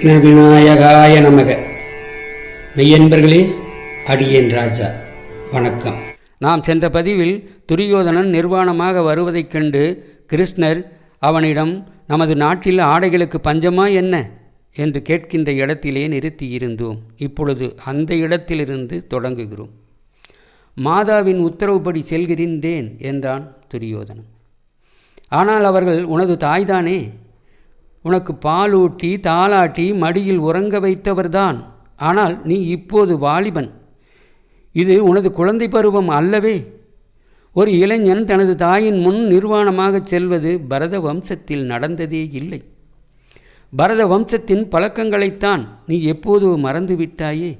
விக்ன விநாயகாய நமக. மெய்யன்பர்களே, அடியேன் ராஜா வணக்கம். நாம் சென்ற பதிவில் துரியோதனன் நிர்வாணமாக வருவதைக் கண்டு கிருஷ்ணர் அவனிடம் நமது நாட்டில் ஆடைகளுக்கு பஞ்சமா என்ன என்று கேட்கின்ற இடத்திலே நிறுத்தியிருந்தோம். இப்பொழுது அந்த இடத்திலிருந்து தொடங்குகிறோம். மாதாவின் உத்தரவுப்படி செல்கின்றேன் என்றான் துரியோதனன். ஆனால் அவர்கள் உனது தாய்தானே, உனக்கு பாலூட்டி தாளாட்டி மடியில் உறங்க வைத்தவர்தான். ஆனால் நீ இப்போது வாலிபன், இது உனது குழந்தை பருவம் அல்லவே. ஒரு இளைஞன் தனது தாயின் முன் நிர்வாணமாகச் செல்வது பரத வம்சத்தில் நடந்ததே இல்லை. பரத வம்சத்தின் பழக்கங்களைத்தான் நீ எப்போது மறந்துவிட்டாயே.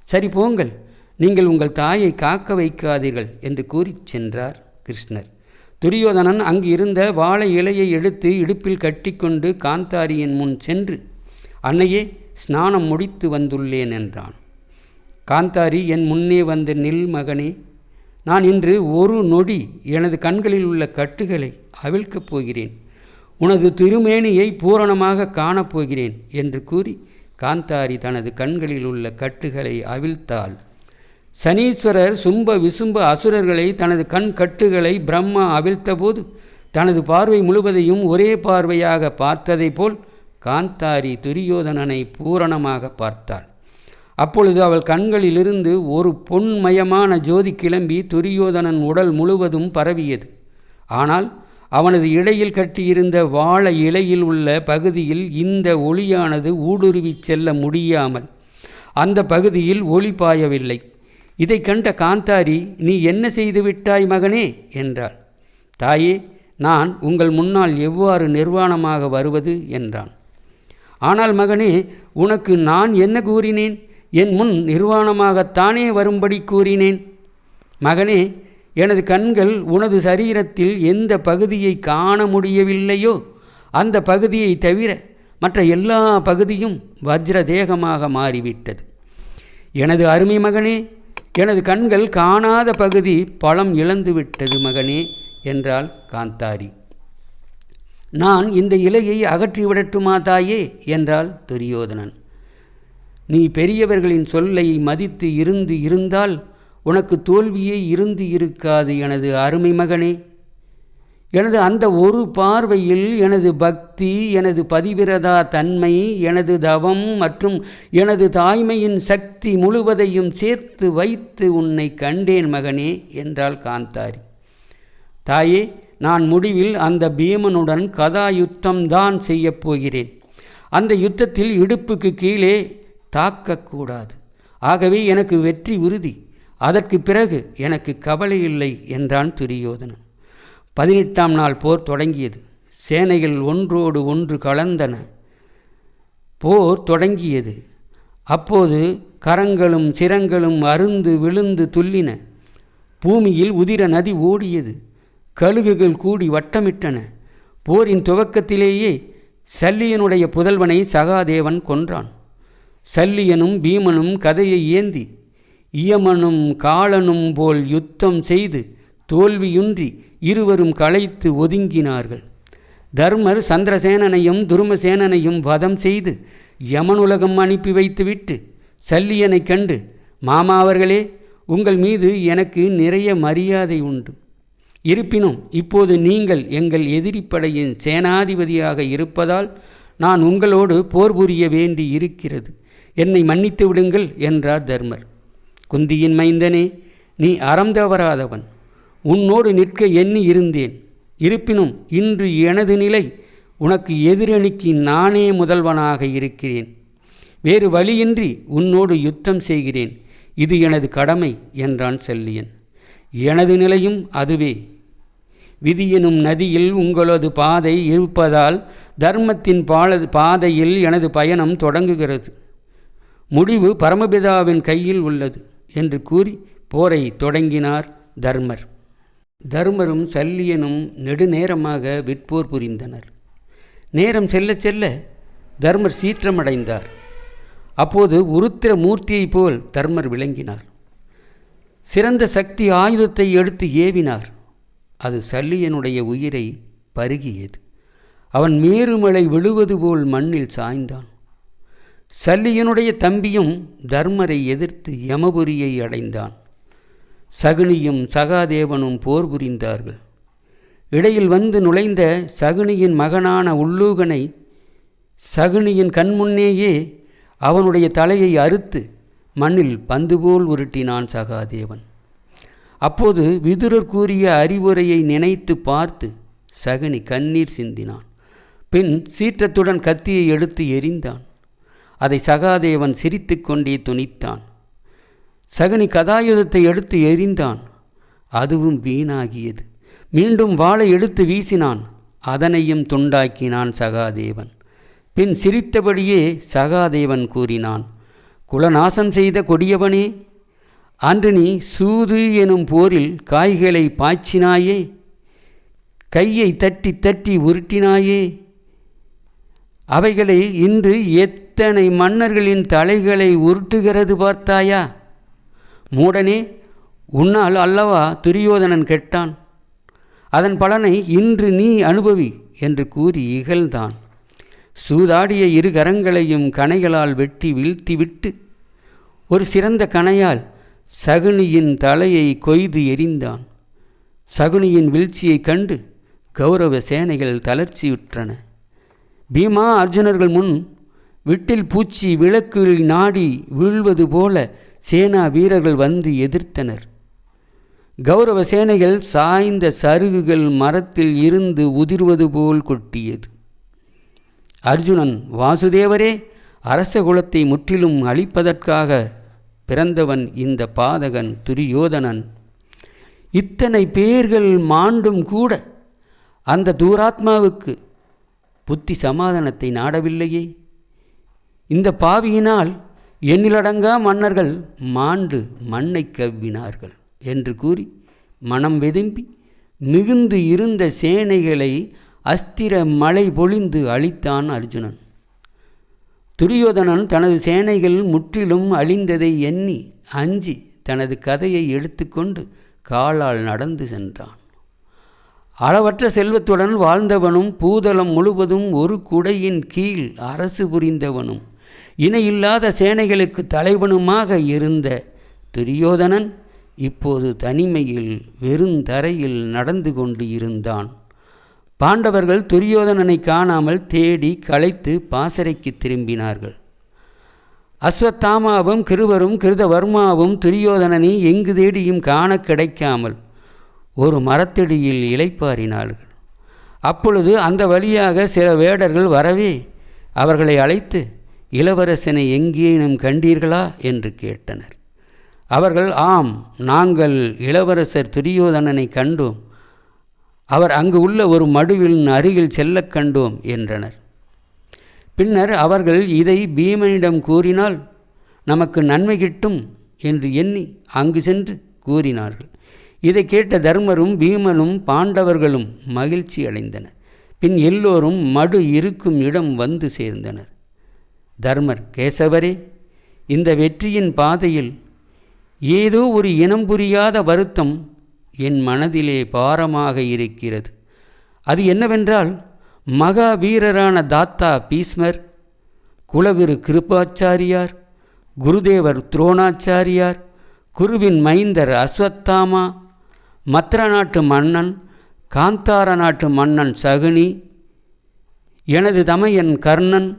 சரி போங்கள், நீங்கள் உங்கள் தாயை காக்க வைக்காதீர்கள் என்று கூறிச் சென்றார் கிருஷ்ணர். துரியோதனன் அங்கு இருந்த வாழை இலையை எடுத்து இடுப்பில் கட்டிக்கொண்டு காந்தாரியின் முன் சென்று, அன்னையே, ஸ்நானம் முடித்து வந்துள்ளேன் என்றான். காந்தாரி, என் முன்னே வந்த நில் மகனே, நான் இன்று ஒரு நொடி எனது கண்களில் உள்ள கட்டுகளை அவிழ்க்கப் போகிறேன், உனது திருமேனியை பூரணமாக காணப்போகிறேன் என்று கூறி காந்தாரி தனது கண்களில் உள்ள கட்டுகளை அவிழ்த்தாள். சனீஸ்வரர் சும்ப விசும்ப அசுரர்களை தனது கண் கட்டுகளை பிரம்மா அவிழ்த்தபோது தனது பார்வை முழுவதையும் ஒரே பார்வையாக பார்த்ததை போல் காந்தாரி துரியோதனனை பூரணமாக பார்த்தாள். அப்பொழுது அவள் கண்களிலிருந்து ஒரு பொன்மயமான ஜோதி கிளம்பி துரியோதனன் உடல் முழுவதும் பரவியது. ஆனால் அவனது இடையில் கட்டியிருந்த வாழை இலையில் உள்ள பகுதியில் இந்த ஒளியானது ஊடுருவிச் செல்ல முடியாமல் அந்த பகுதியில் ஒளி பாயவில்லை. இதை கண்ட காந்தாரி, நீ என்ன செய்து விட்டாய் மகனே என்றாள். தாயே, நான் உங்கள் முன்னால் எவ்வாறு நிர்வாணமாக வருவது என்றான். ஆனால் மகனே, உனக்கு நான் என்ன கூறினேன்? என் முன் நிர்வாணமாகத்தானே வரும்படி கூறினேன். மகனே, எனது கண்கள் உனது சரீரத்தில் எந்த பகுதியை காண முடியவில்லையோ அந்த பகுதியை தவிர மற்ற எல்லா பகுதியும் வஜ்ர தேகமாக மாறிவிட்டது. எனது அருமை மகனே, எனது கண்கள் காணாத பகுதி பலம் இழந்துவிட்டது மகனே என்றாள் காந்தாரி. நான் இந்த இலையை அகற்றிவிடட்டுமா தாயே என்றாள் துரியோதனன். நீ பெரியவர்களின் சொல்லை மதித்து இருந்தால் உனக்கு தோல்வியே இருக்காது எனது அருமை மகனே. எனது அந்த ஒரு பார்வையில் எனது பக்தி, எனது பதிவிரதா தன்மை, எனது தவம் மற்றும் எனது தாய்மையின் சக்தி முழுவதையும் சேர்த்து வைத்து உன்னை கண்டேன் மகனே என்றாள் காந்தாரி. தாயே, நான் முடிவில் அந்த பீமனுடன் கதா யுத்தம்தான் செய்யப்போகிறேன். அந்த யுத்தத்தில் இடுப்புக்கு கீழே தாக்கக்கூடாது. ஆகவே எனக்கு வெற்றி உறுதி. அதற்கு பிறகு எனக்கு கவலை இல்லை என்றான் துரியோதனன். 18ஆம் நாள் போர் தொடங்கியது. சேனைகள் ஒன்றோடு ஒன்று கலந்தன. போர் தொடங்கியது. அப்போது கரங்களும் சிரங்களும் அருந்து விழுந்து துள்ளின. பூமியில் உதிர நதி ஓடியது. கழுகுகள் கூடி வட்டமிட்டன. போரின் துவக்கத்திலேயே சல்லியனுடைய புதல்வனை சகாதேவன் கொன்றான். சல்லியனும் பீமனும் கதையை ஏந்தி இயமனும் காலனும் போல் யுத்தம் செய்து தோல்வியுன்றி இருவரும் களைத்து ஒதுங்கினார்கள். தர்மர் சந்திரசேனனையும் துருமசேனனையும் வதம் செய்து யமனுலகம் அனுப்பி வைத்துவிட்டு சல்லியனை கண்டு, மாமா அவர்களே, உங்கள் மீது எனக்கு நிறைய மரியாதை உண்டு. இருப்பினும் இப்போது நீங்கள் எங்கள் எதிரிப்படையின் சேனாதிபதியாக இருப்பதால் நான் உங்களோடு போர் புரிய வேண்டி இருக்கிறது. என்னை மன்னித்து விடுங்கள் என்றார் தர்மர். குந்தியின் மைந்தனே, நீ அறம் தவறாதவன். உன்னோடு நிற்க எண்ணி இருந்தேன். இருப்பினும் இன்று எனது நிலை, உனக்கு எதிரணிக்கு நானே முதல்வனாக இருக்கிறேன். வேறு வழியின்றி உன்னோடு யுத்தம் செய்கிறேன். இது எனது கடமை என்றான் சல்லியன். எனது நிலையும் அதுவே. விதியெனும் நதியில் உங்களது பாதை இருப்பதால் தர்மத்தின் பாதையில் எனது பயணம் தொடங்குகிறது. முடிவு பரமபிதாவின் கையில் உள்ளது என்று கூறி போரை தொடங்கினார் தர்மர். தர்மரும் சல்லியனும் நெடுநேரமாக விற்போர் புரிந்தனர். நேரம் செல்ல செல்ல தர்மர் சீற்றமடைந்தார். அப்போது உருத்திர மூர்த்தியைப் போல் தர்மர் விளங்கினார். சிறந்த சக்தி ஆயுதத்தை எடுத்து ஏவினார். அது சல்லியனுடைய உயிரை பருகியது. அவன் மேருமலை விழுவது போல் மண்ணில் சாய்ந்தான். சல்லியனுடைய தம்பியும் தர்மரை எதிர்த்து யமபுரியை அடைந்தான். சகுனியும் சகாதேவனும் போர் புரிந்தார்கள். இடையில் வந்து நுழைந்த சகுனியின் மகனான உள்ளூகனை சகுனியின் கண்முன்னேயே அவனுடைய தலையை அறுத்து மண்ணில் பந்து போல் உருட்டினான் சகாதேவன். அப்போது விதுரர் கூறிய அறிவுரையை நினைத்து பார்த்து சகுனி கண்ணீர் சிந்தினான். பின் சீற்றத்துடன் கத்தியை எடுத்து எறிந்தான். அதை சகாதேவன் சிரித்து கொண்டே துணித்தான். சகுனி கதாயுதத்தை எடுத்து எறிந்தான். அதுவும் வீணாகியது. மீண்டும் வாளை எடுத்து வீசினான். அதனையும் துண்டாக்கினான் சகாதேவன். பின் சிரித்தபடியே சகாதேவன் கூறினான், குலநாசம் செய்த கொடியவனே, அன்று நீ சூது எனும் போரில் காய்களை பாய்ச்சினாயே, கையை தட்டி தட்டி உருட்டினாயே, அவைகளை இன்று எத்தனை மன்னர்களின் தலைகளை உருட்டுகிறது பார்த்தாயா? மூடனே, உன்னால் அல்லவா துரியோதனன் கெட்டான். அதன் பலனை இன்று நீ அனுபவி என்று கூறி இகழ்ந்தான். சூதாடிய இரு கரங்களையும் கணைகளால் வெட்டி வீழ்த்திவிட்டு ஒரு சிறந்த கணையால் சகுனியின் தலையை கொய்து எறிந்தான். சகுனியின் வீழ்ச்சியைக் கண்டு கௌரவ சேனைகள் தளர்ச்சியுற்றன. பீமா அர்ஜுனர்கள் முன் விட்டில் பூச்சி விளக்கில் நாடி வீழ்வது போல சேனா வீரர்கள் வந்து எதிர்த்தனர். கௌரவ சேனைகள் சாய்ந்த சருகுகள் மரத்தில் இருந்து உதிர்வது போல் கொட்டியது. அர்ஜுனன், வாசுதேவரே, அரச குலத்தை முற்றிலும் அழிப்பதற்காக பிறந்தவன் இந்த பாதகன் துரியோதனன். இத்தனை பேர்கள் மாண்டும் கூட அந்த தூராத்மாவுக்கு புத்தி சமாதானத்தை நாடவில்லையே. இந்த பாவியினால் எண்ணிலடங்கா மன்னர்கள் மாண்டு மண்ணை கவ்வினார்கள் என்று கூறி மனம் வெதும்பி மிகுந்து இருந்த சேனைகளை அஸ்திர மழை பொழிந்து அழித்தான் அர்ஜுனன். துரியோதனன் தனது சேனைகள் முற்றிலும் அழிந்ததை எண்ணி அஞ்சி தனது கதையை எடுத்துக்கொண்டு காலால் நடந்து சென்றான். அளவற்ற செல்வத்துடன் வாழ்ந்தவனும் பூதலம் முழுவதும் ஒரு குடையின் கீழ் அரசு புரிந்தவனும் இணையில்லாத சேனைகளுக்கு தலைவனுமாக இருந்த துரியோதனன் இப்போது தனிமையில் வெறுந்தரையில் நடந்து கொண்டு இருந்தான். பாண்டவர்கள் துரியோதனனை காணாமல் தேடி களைத்து பாசறைக்கு திரும்பினார்கள். அஸ்வத்தாமாவும் கிருவரும் கிருதவர்மாவும் துரியோதனனை எங்கு தேடியும் காண கிடைக்காமல் ஒரு மரத்தடியில் இளைப்பாறினார்கள். அப்பொழுது அந்த வழியாக சில வேடர்கள் வரவே அவர்களை அழைத்து, இளவரசனை எங்கேனும் கண்டீர்களா என்று கேட்டனர். அவர்கள், ஆம், நாங்கள் இளவரசர் துரியோதனனை கண்டோம். அவர் அங்கு உள்ள ஒரு மடுவின் அருகில் செல்லக் கண்டோம் என்றனர். பின்னர் அவர்கள் இதை பீமனிடம் கூறினால் நமக்கு நன்மை கிட்டும் என்று எண்ணி அங்கு சென்று கூறினார்கள். இதை கேட்ட தர்மரும் பீமனும் பாண்டவர்களும் மகிழ்ச்சி அடைந்தனர். பின் எல்லோரும் மடு இருக்கும் இடம் வந்து சேர்ந்தனர். தர்மர், கேசவரே, இந்த வெற்றியின் பாதையில் ஏதோ ஒரு இனம் புரியாத வருத்தம் என் மனதிலே பாரமாக இருக்கிறது. அது என்னவென்றால், மகாவீரரான தாத்தா பீஸ்மர், குலகுரு கிருபாச்சாரியார், குருதேவர் துரோணாச்சாரியார், குருவின் மைந்தர் அஸ்வத்தாமா, மத்ர நாட்டு மன்னன், காந்தார நாட்டு மன்னன் சகுனி, எனது தமையன் கர்ணன்,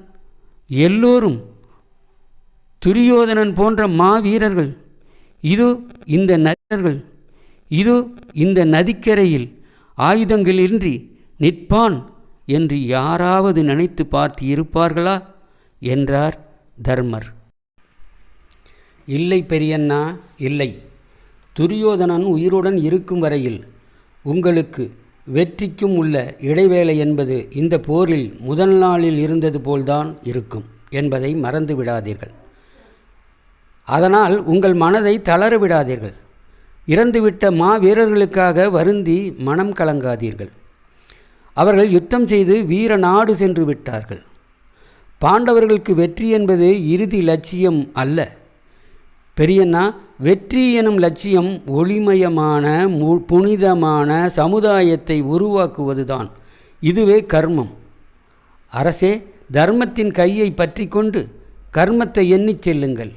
எல்லோரும் துரியோதனன் போன்ற மாவீரர்கள் இதோ இந்த நதியர்கள், இதோ இந்த நதிக்கரையில் ஆயுதங்களின்றி நிற்பான் என்று யாராவது நினைத்து பார்த்து இருப்பார்களா என்றார் தர்மர். இல்லை பெரியண்ணா, இல்லை. துரியோதனன் உயிருடன் இருக்கும் வரையில் உங்களுக்கு வெற்றிக்கும் உள்ள இடைவேளை என்பது இந்த போரில் முதல் நாளில் இருந்தது போல்தான் இருக்கும் என்பதை மறந்து விடாதீர்கள். அதனால் உங்கள் மனதை தளர விடாதீர்கள். இறந்துவிட்ட மாவீரர்களுக்காக வருந்தி மனம் கலங்காதீர்கள். அவர்கள் யுத்தம் செய்து வீர நாடு சென்று விட்டார்கள். பாண்டவர்களுக்கு வெற்றி என்பது இறுதி லட்சியம் அல்ல பெரியண்ணா. வெற்றி எனும் லட்சியம் ஒளிமயமான புனிதமான சமுதாயத்தை உருவாக்குவதுதான். இதுவே கர்மம். அரசே, தர்மத்தின் கையை பற்றி கொண்டு கர்மத்தை எண்ணிச் செல்லுங்கள்.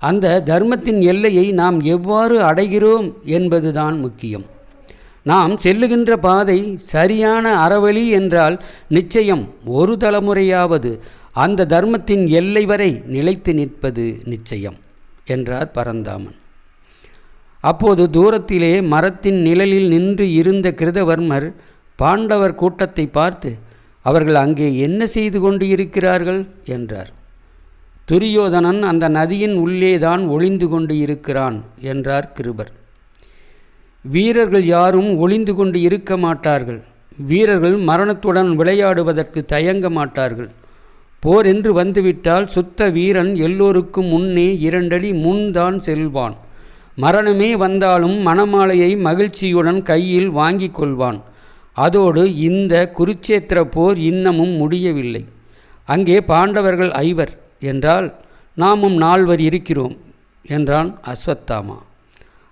அந்த தர்மத்தின் எல்லையை நாம் எவ்வாறு அடைகிறோம் என்பதுதான் முக்கியம். நாம் செல்லுகின்ற பாதை சரியான அறவழி என்றால் நிச்சயம் ஒரு தலைமுறையாவது அந்த தர்மத்தின் எல்லை வரை நிலைத்து நிற்பது நிச்சயம் என்றார் பரந்தாமன். அப்போது தூரத்திலே மரத்தின் நிழலில் நின்று இருந்த கிருதவர்மர் பாண்டவர் கூட்டத்தை பார்த்து, அவர்கள் அங்கே என்ன செய்து கொண்டு இருக்கிறார்கள் என்றார். துரியோதனன் அந்த நதியின் உள்ளேதான் ஒளிந்து கொண்டு இருக்கிறான் என்றார் கிருபர். வீரர்கள் யாரும் ஒளிந்து கொண்டு இருக்க மாட்டார்கள். வீரர்கள் மரணத்துடன் விளையாடுவதற்கு தயங்க மாட்டார்கள். போர் என்று வந்துவிட்டால் சுத்த வீரன் எல்லோருக்கும் முன்னே 2 அடி முன்தான் செல்வான். மரணமே வந்தாலும் மணமாலையை மகிழ்ச்சியுடன் கையில் வாங்கி கொள்வான். அதோடு இந்த குருச்சேத்திர போர் இன்னமும் முடியவில்லை. அங்கே பாண்டவர்கள் 5 என்றால் நாமும் 4 இருக்கிறோம் என்றான் அஸ்வத்தாமா.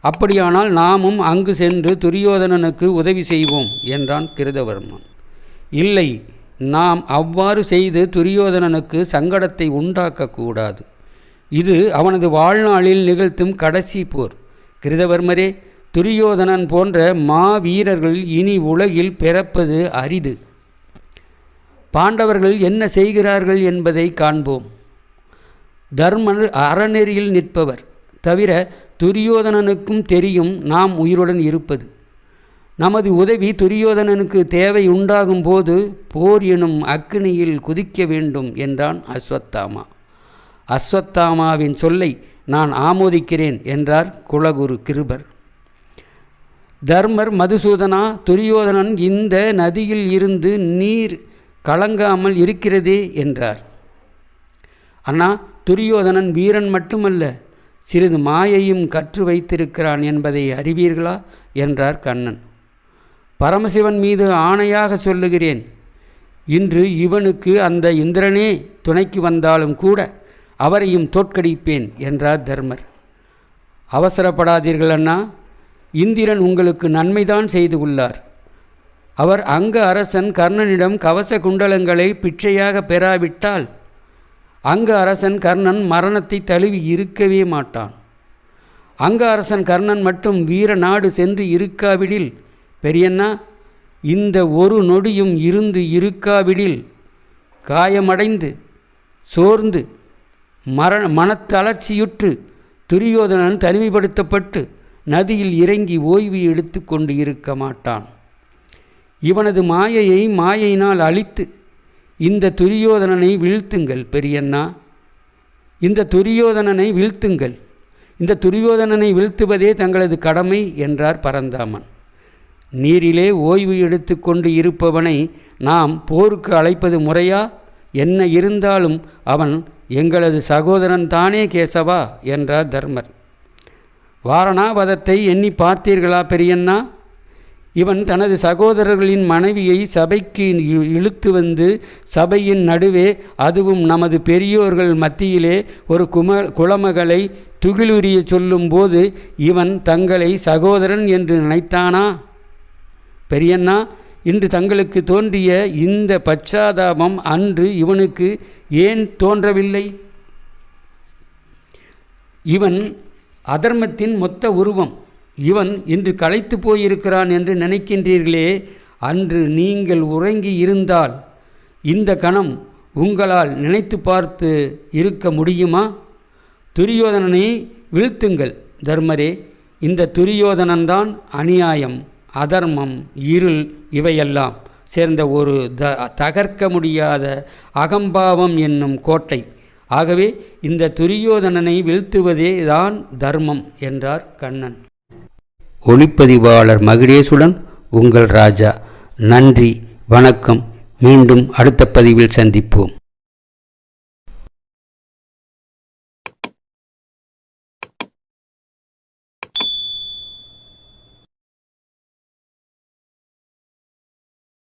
அப்படியானால் நாமும் அங்கு சென்று துரியோதனனுக்கு உதவி செய்வோம் என்றான் கிருதவர்மன். இல்லை, நாம் அவ்வாறு செய்து துரியோதனனுக்கு சங்கடத்தை உண்டாக்கக்கூடாது. இது அவனது வாழ்நாளில் நிகழ்த்தும் கடைசி போர். கிருதவர்மரே, துரியோதனன் போன்ற மாவீரர்கள் இனி உலகில் பிறப்பது அரிது. பாண்டவர்கள் என்ன செய்கிறார்கள் என்பதை காண்போம். தர்மர் அறநெறியில் நிற்பவர். தவிர துரியோதனனுக்கும் தெரியும் நாம் உயிருடன் இருப்பது. நமது உதவி துரியோதனனுக்கு தேவை உண்டாகும் போது போர் எனும் அக்கினியில் குதிக்க வேண்டும் என்றான் அஸ்வத்தாமா. அஸ்வத்தாமாவின் சொல்லை நான் ஆமோதிக்கிறேன் என்றார் குலகுரு கிருபர். தர்மர், மதுசூதனா, துரியோதனன் இந்த நதியில் இருந்து நீர் கலங்காமல் இருக்கிறதே என்றார். அண்ணா, துரியோதனன் வீரன் மட்டுமல்ல, சிறிது மாயையும் கற்று வைத்திருக்கிறான் என்பதை அறிவீர்களா என்றார் கண்ணன். பரமசிவன் மீது ஆணையாக சொல்லுகிறேன், இன்று இவனுக்கு அந்த இந்திரனே துணைக்கு வந்தாலும் கூட அவரையும் தோற்கடிப்பேன் என்றார் தர்மர். அவசரப்படாதீர்கள் அண்ணா, இந்திரன் உங்களுக்கு நன்மைதான் செய்து உள்ளார். அவர் அங்க அரசன் கர்ணனிடம் கவச குண்டலங்களை பிச்சையாக பெறாவிட்டால் அங்க அரசன் கர்ணன் மரணத்தை தழுவி இருக்கவே மாட்டான். அங்க அரசன் கர்ணன் மட்டும் வீர நாடு சென்று இருக்காவிடில், பெரியண்ணா, இந்த ஒரு நொடியும் இருந்து இருக்காவிடில் காயமடைந்து சோர்ந்து மனத்தளர்ச்சியுற்று துரியோதனன் தனிமைப்படுத்தப்பட்டு நதியில் இறங்கி ஓய்வு எடுத்து கொண்டு இருக்க மாட்டான். இவனது மாயையை மாயையினால் அழித்து இந்த துரியோதனனை வீழ்த்துங்கள் பெரியண்ணா, இந்த துரியோதனனை வீழ்த்துங்கள். இந்த துரியோதனனை வீழ்த்துவதே தங்களது கடமை என்றார் பரந்தாமன். நீரிலே ஓய்வு எடுத்து கொண்டு இருப்பவனை நாம் போருக்கு அழைப்பது முறையா? என்ன இருந்தாலும் அவன் எங்களது சகோதரன் தானே கேசவா என்றார் தர்மர். வாரணாவதத்தை எண்ணி பார்த்தீர்களா பெரியண்ணா? இவன் தனது சகோதரர்களின் மனைவியை சபைக்கு இழுத்து வந்து சபையின் நடுவே, அதுவும் நமது பெரியோர்கள் மத்தியிலே ஒரு குலமகளை துகிலுரிய சொல்லும்போது இவன் தங்களை சகோதரன் என்று நினைத்தானா? பெரியண்ணா, இன்று தங்களுக்கு தோன்றிய இந்த பச்சாதாபம் அன்று இவனுக்கு ஏன் தோன்றவில்லை? இவன் அதர்மத்தின் மொத்த உருவம். இவன் இன்று களைத்து போயிருக்கிறான் என்று நினைக்கின்றீர்களே, அன்று நீங்கள் உறங்கி இருந்தால் இந்த கணம் உங்களால் நினைத்து பார்த்து இருக்க முடியுமா? துரியோதனனை வீழ்த்துங்கள் தர்மரே. இந்த துரியோதனன்தான் அநியாயம், அதர்மம், இருள் இவையெல்லாம் சேர்ந்த ஒரு தகர்க்க முடியாத அகம்பாவம் என்னும் கோட்டை. ஆகவே இந்த துரியோதனனை வீழ்த்துவதே தான் தர்மம் என்றார் கண்ணன். ஒளிப்பதிவாளர் மகுடேசுடன் உங்கள் ராஜா. நன்றி, வணக்கம். மீண்டும் அடுத்த பதிவில் சந்திப்போம்.